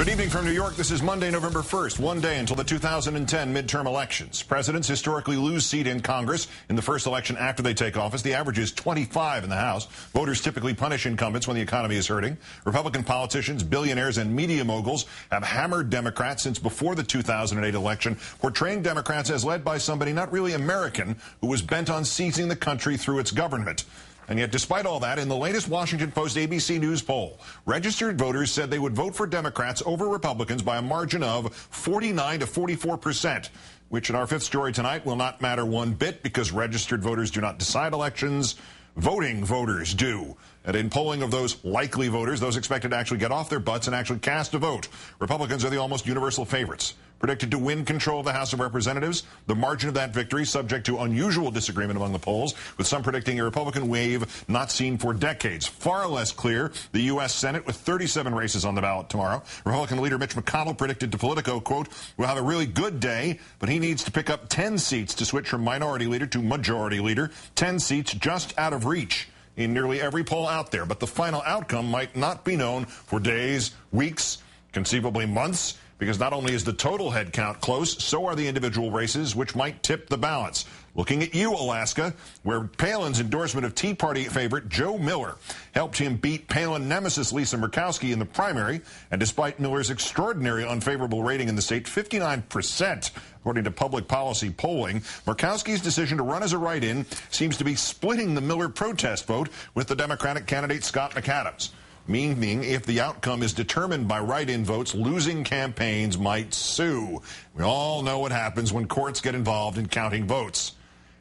Good evening from New York. This is Monday, November 1st, one day until the 2010 midterm elections. Presidents historically lose seat in Congress in the first election after they take office. The average is 25 in the House. Voters typically punish incumbents when the economy is hurting. Republican politicians, billionaires, and media moguls have hammered Democrats since before the 2008 election, portraying Democrats as led by somebody not really American who was bent on seizing the country through its government. And yet, despite all that, in the latest Washington Post ABC News poll, registered voters said they would vote for Democrats over Republicans by a margin of 49 to 44%, which in our fifth story tonight will not matter one bit because registered voters do not decide elections. Voting voters do. And in polling of those likely voters, those expected to actually get off their butts and actually cast a vote, Republicans are the almost universal favorites. Predicted to win control of the House of Representatives, the margin of that victory subject to unusual disagreement among the polls, with some predicting a Republican wave not seen for decades. Far less clear, the U.S. Senate with 37 races on the ballot tomorrow. Republican leader Mitch McConnell predicted to Politico, quote, "We'll have a really good day, but he needs to pick up 10 seats to switch from minority leader to majority leader, 10 seats just out of reach in nearly every poll out there. But the final outcome might not be known for days, weeks, conceivably months, because not only is the total head count close, so are the individual races, which might tip the balance. Looking at you, Alaska, where Palin's endorsement of Tea Party favorite Joe Miller helped him beat Palin nemesis Lisa Murkowski in the primary, and despite Miller's extraordinary unfavorable rating in the state, 59%, according to public policy polling, Murkowski's decision to run as a write-in seems to be splitting the Miller protest vote with the Democratic candidate Scott McAdams. Meaning, if the outcome is determined by write-in votes, losing campaigns might sue. We all know what happens when courts get involved in counting votes.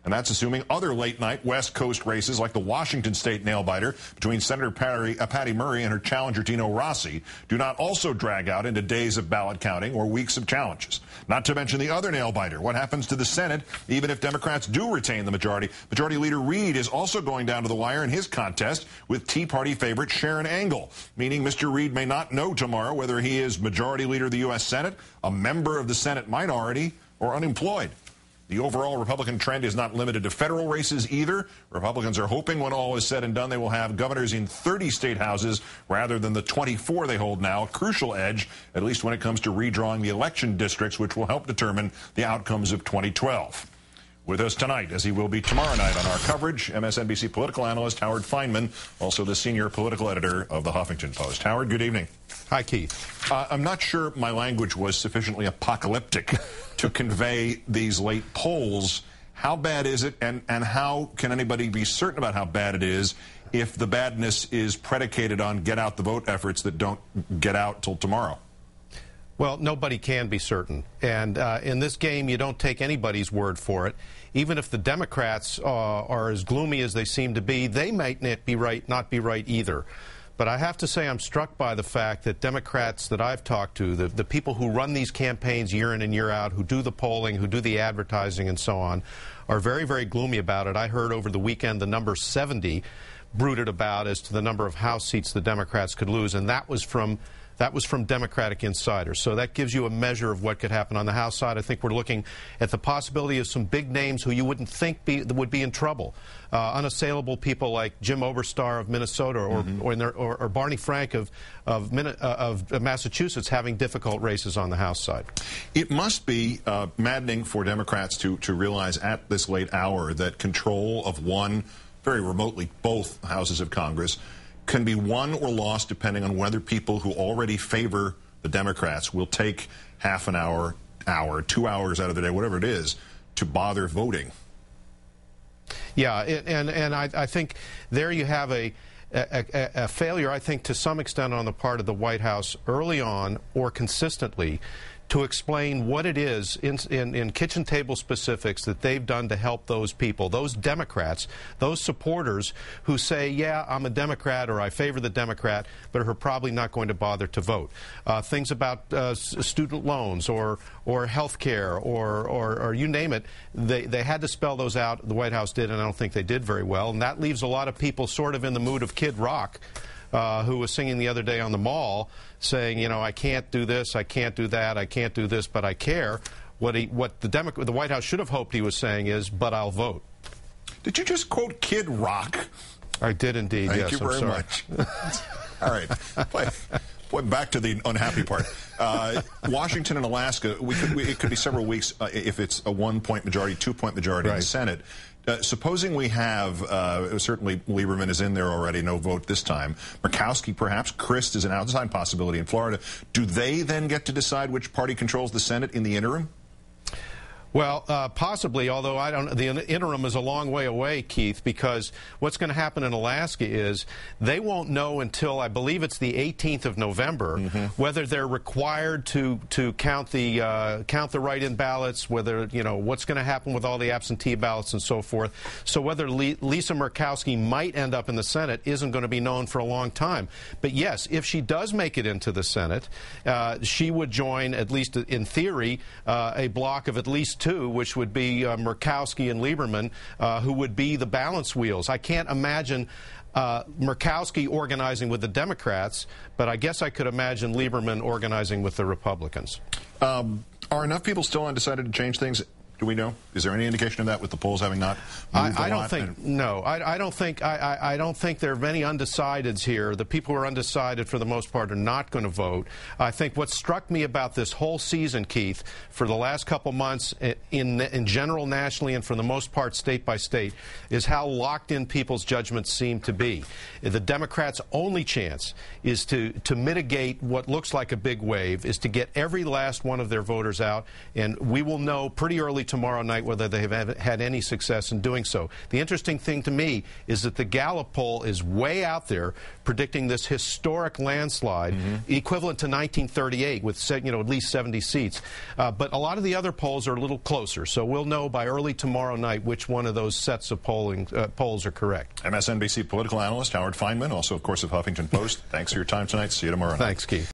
And that's assuming other late-night West Coast races like the Washington state nail-biter between Senator Patty Murray and her challenger Dino Rossi do not also drag out into days of ballot counting or weeks of challenges. Not to mention the other nail-biter, what happens to the Senate even if Democrats do retain the majority. Majority Leader Reid is also going down to the wire in his contest with Tea Party favorite Sharon Angle, meaning Mr. Reid may not know tomorrow whether he is Majority Leader of the U.S. Senate, a member of the Senate minority, or unemployed. The overall Republican trend is not limited to federal races either. Republicans are hoping when all is said and done they will have governors in 30 state houses rather than the 24 they hold now, a crucial edge, at least when it comes to redrawing the election districts, which will help determine the outcomes of 2012. With us tonight, as he will be tomorrow night on our coverage, MSNBC political analyst Howard Fineman, also the senior political editor of the Huffington Post. Howard, good evening. Hi, Keith. I'm not sure my language was sufficiently apocalyptic to convey these late polls. How bad is it, and how can anybody be certain about how bad it is if the badness is predicated on get-out-the-vote efforts that don't get out till tomorrow? Well, nobody can be certain. And in this game, you don't take anybody's word for it. Even if the Democrats are as gloomy as they seem to be, they might not be right either. But I have to say I'm struck by the fact that Democrats that I've talked to, the people who run these campaigns year in and year out, who do the polling, who do the advertising and so on, are very, very gloomy about it. I heard over the weekend the number 70 bruited about as to the number of House seats the Democrats could lose, and that was from Democratic insiders. So that gives you a measure of what could happen on the House side. I think we're looking at the possibility of some big names who you wouldn't think would be in trouble. Unassailable people like Jim Oberstar of Minnesota or Barney Frank of Massachusetts having difficult races on the House side. It must be maddening for Democrats to realize at this late hour that control of one, very remotely both houses of Congress, can be won or lost depending on whether people who already favor the Democrats will take half an hour, 2 hours out of the day, whatever it is, to bother voting. Yeah, and I think there you have a failure, I think, to some extent on the part of the White House early on or consistently to explain what it is in kitchen table specifics that they've done to help those people, those Democrats, those supporters who say, yeah, I'm a Democrat or I favor the Democrat, but are probably not going to bother to vote. Things about student loans or health care or you name it, they had to spell those out. The White House did, and I don't think they did very well. And that leaves a lot of people sort of in the mood of Kid Rock, who was singing the other day on the Mall, saying, you know, I can't do this, I can't do that, I can't do this, but I care. What the White House should have hoped he was saying is, but I'll vote. Did you just quote Kid Rock? I did indeed, yes. Thank you very much. All right. Boy, back to the unhappy part. Washington and Alaska, it could be several weeks if it's a 1-point majority, 2-point majority in the Senate. Supposing we have, certainly Lieberman is in there already, no vote this time. Murkowski, perhaps. Christ is an outside possibility in Florida. Do they then get to decide which party controls the Senate in the interim? Well, possibly, although the interim is a long way away, Keith, because what's going to happen in Alaska is they won't know until, I believe it's the 18th of November, whether they're required to count the write-in ballots, whether, what's going to happen with all the absentee ballots and so forth. So whether Lisa Murkowski might end up in the Senate isn't going to be known for a long time. But yes, if she does make it into the Senate, she would join, at least in theory, a block of at least 2, which would be Murkowski and Lieberman, who would be the balance wheels. I can't imagine Murkowski organizing with the Democrats, but I guess I could imagine Lieberman organizing with the Republicans. Are enough people still undecided to change things? Do we know? Is there any indication of that with the polls having not moved I don't think. No, I don't think. I don't think there are many undecideds here. The people who are undecided, for the most part, are not going to vote. I think what struck me about this whole season, Keith, for the last couple months, in general, nationally, and for the most part, state by state, is how locked in people's judgments seem to be. The Democrats' only chance is to mitigate what looks like a big wave, is to get every last one of their voters out, and we will know pretty early tomorrow night whether they have had any success in doing so. The interesting thing to me is that the Gallup poll is way out there predicting this historic landslide, equivalent to 1938 with at least 70 seats. But a lot of the other polls are a little closer, so we'll know by early tomorrow night which one of those sets of polls are correct. MSNBC political analyst Howard Fineman, also, of course, of Huffington Post. Thanks for your time tonight. See you tomorrow night. Thanks, Keith.